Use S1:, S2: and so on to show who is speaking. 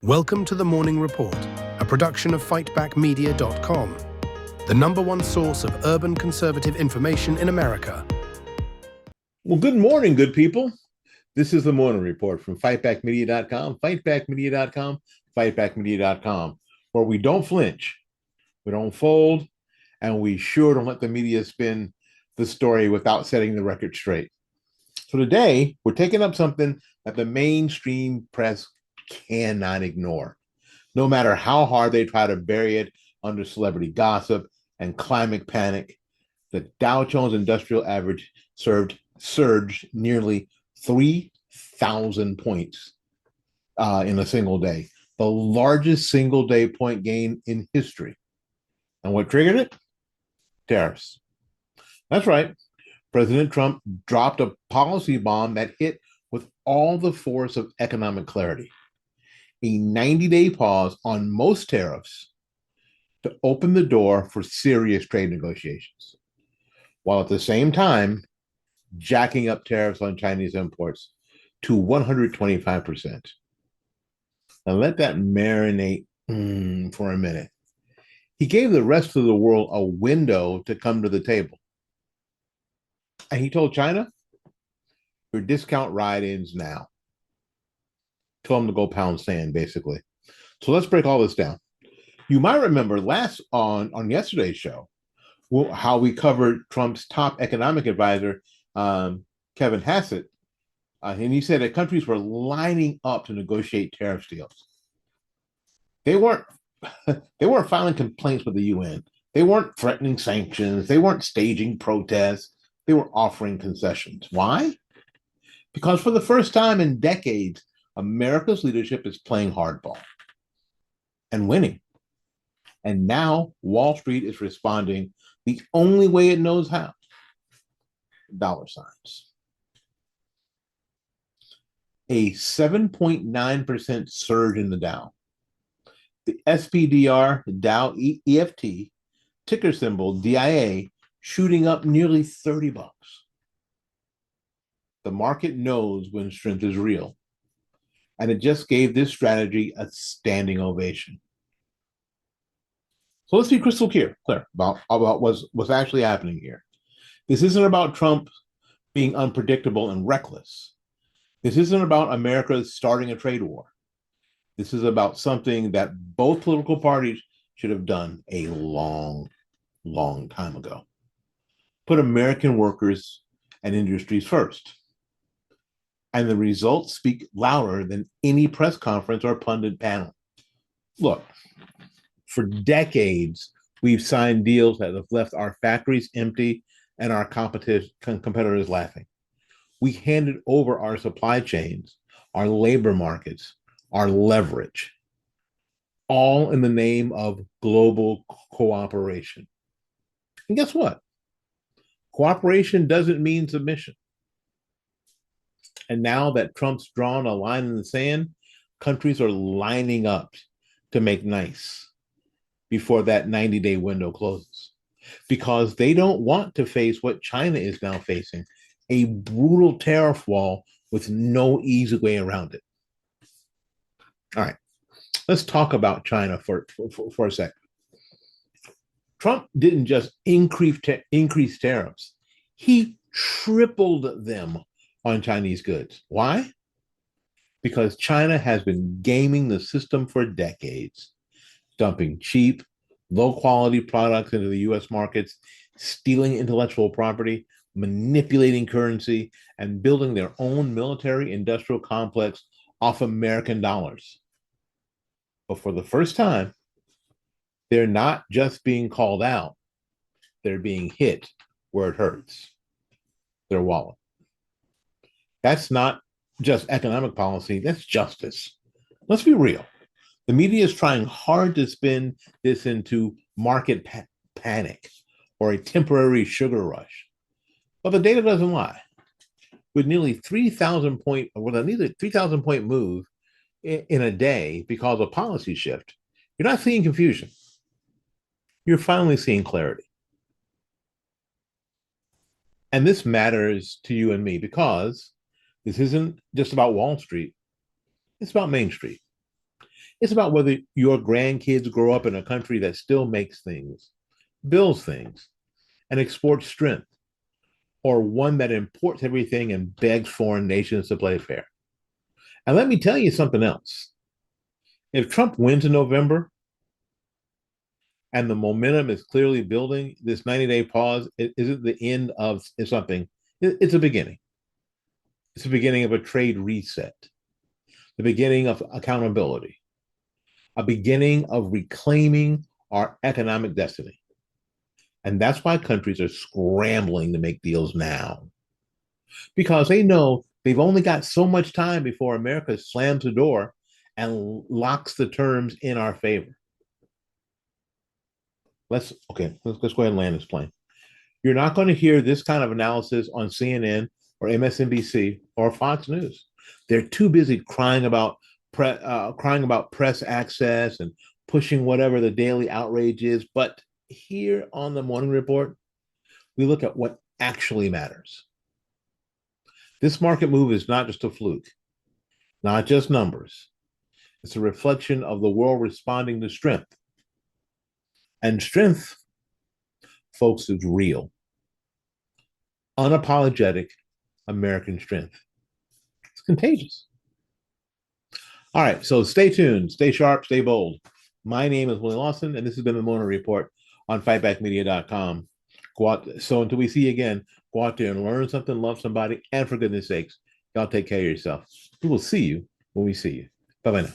S1: Welcome to the Morning Report, a production of fightbackmedia.com, the #1 source of urban conservative information in America.
S2: Well, good morning, good people. This is the Morning Report from fightbackmedia.com, fightbackmedia.com, fightbackmedia.com, where we don't flinch, we don't fold, and we sure don't let the media spin the story without setting the record straight. So today, we're taking up something that the mainstream press cannot ignore, no matter how hard they try to bury it under celebrity gossip and climate panic. The Dow Jones Industrial Average surged nearly 3,000 points in a single day, the largest single day point gain in history. And what triggered it? Tariffs. That's right. President Trump dropped a policy bomb that hit with all the force of economic clarity. A 90-day pause on most tariffs to open the door for serious trade negotiations, while at the same time jacking up tariffs on Chinese imports to 125%. Now let that marinate for a minute. He gave the rest of the world a window to come to the table. And he told China, your discount ride ends now. Told them to go pound sand, basically. So let's break all this down. You might remember on yesterday's show how we covered Trump's top economic advisor, Kevin Hassett, and he said that countries were lining up to negotiate tariff deals. They weren't filing complaints with the UN. They weren't threatening sanctions. They weren't staging protests. They were offering concessions. Why? Because for the first time in decades, America's leadership is playing hardball and winning. And now Wall Street is responding the only way it knows how. Dollar signs. A 7.9% surge in the Dow. The SPDR Dow EFT, ticker symbol DIA, shooting up nearly $30. The market knows when strength is real. And it just gave this strategy a standing ovation. So let's be crystal clear about what's actually happening here. This isn't about Trump being unpredictable and reckless. This isn't about America starting a trade war. This is about something that both political parties should have done a long, long time ago. Put American workers and industries first. And the results speak louder than any press conference or pundit panel. Look, for decades, we've signed deals that have left our factories empty and our competitors laughing. We handed over our supply chains, our labor markets, our leverage, all in the name of global cooperation. And guess what? Cooperation doesn't mean submission. And now that Trump's drawn a line in the sand, countries are lining up to make nice before that 90-day window closes, because they don't want to face what China is now facing, a brutal tariff wall with no easy way around it. All right, let's talk about China for a second. Trump didn't just increase tariffs. He tripled them on Chinese goods. Why? Because China has been gaming the system for decades, dumping cheap, low-quality products into the U.S. markets, stealing intellectual property, manipulating currency, and building their own military-industrial complex off American dollars. But for the first time, they're not just being called out, they're being hit where it hurts, their wallet. That's not just economic policy, that's justice. Let's be real. The media is trying hard to spin this into market panic or a temporary sugar rush. But the data doesn't lie. With nearly 3,000 point move in a day because of policy shift, you're not seeing confusion. You're finally seeing clarity. And this matters to you and me because this isn't just about Wall Street. It's about Main Street. It's about whether your grandkids grow up in a country that still makes things, builds things, and exports strength, or one that imports everything and begs foreign nations to play fair. And let me tell you something else. If Trump wins in November and the momentum is clearly building, this 90-day pause isn't the end of something. It's a beginning. It's the beginning of a trade reset, the beginning of accountability, a beginning of reclaiming our economic destiny. And that's why countries are scrambling to make deals now, because they know they've only got so much time before America slams the door and locks the terms in our favor. Let's go ahead and land this plane. You're not going to hear this kind of analysis on CNN or MSNBC or Fox News. They're too busy crying about press access and pushing whatever the daily outrage is. But here on the Morning Report, we look at what actually matters. This market move is not just a fluke, not just numbers. It's a reflection of the world responding to strength. And strength, folks, is real. Unapologetic American strength. It's contagious. All right, so stay tuned, stay sharp, stay bold. My name is Willie Lawson, and this has been the Morning Report on fightbackmedia.com. So until we see you again, go out there and learn something, love somebody, and for goodness sakes, y'all take care of yourself. We will see you when we see you. Bye-bye now.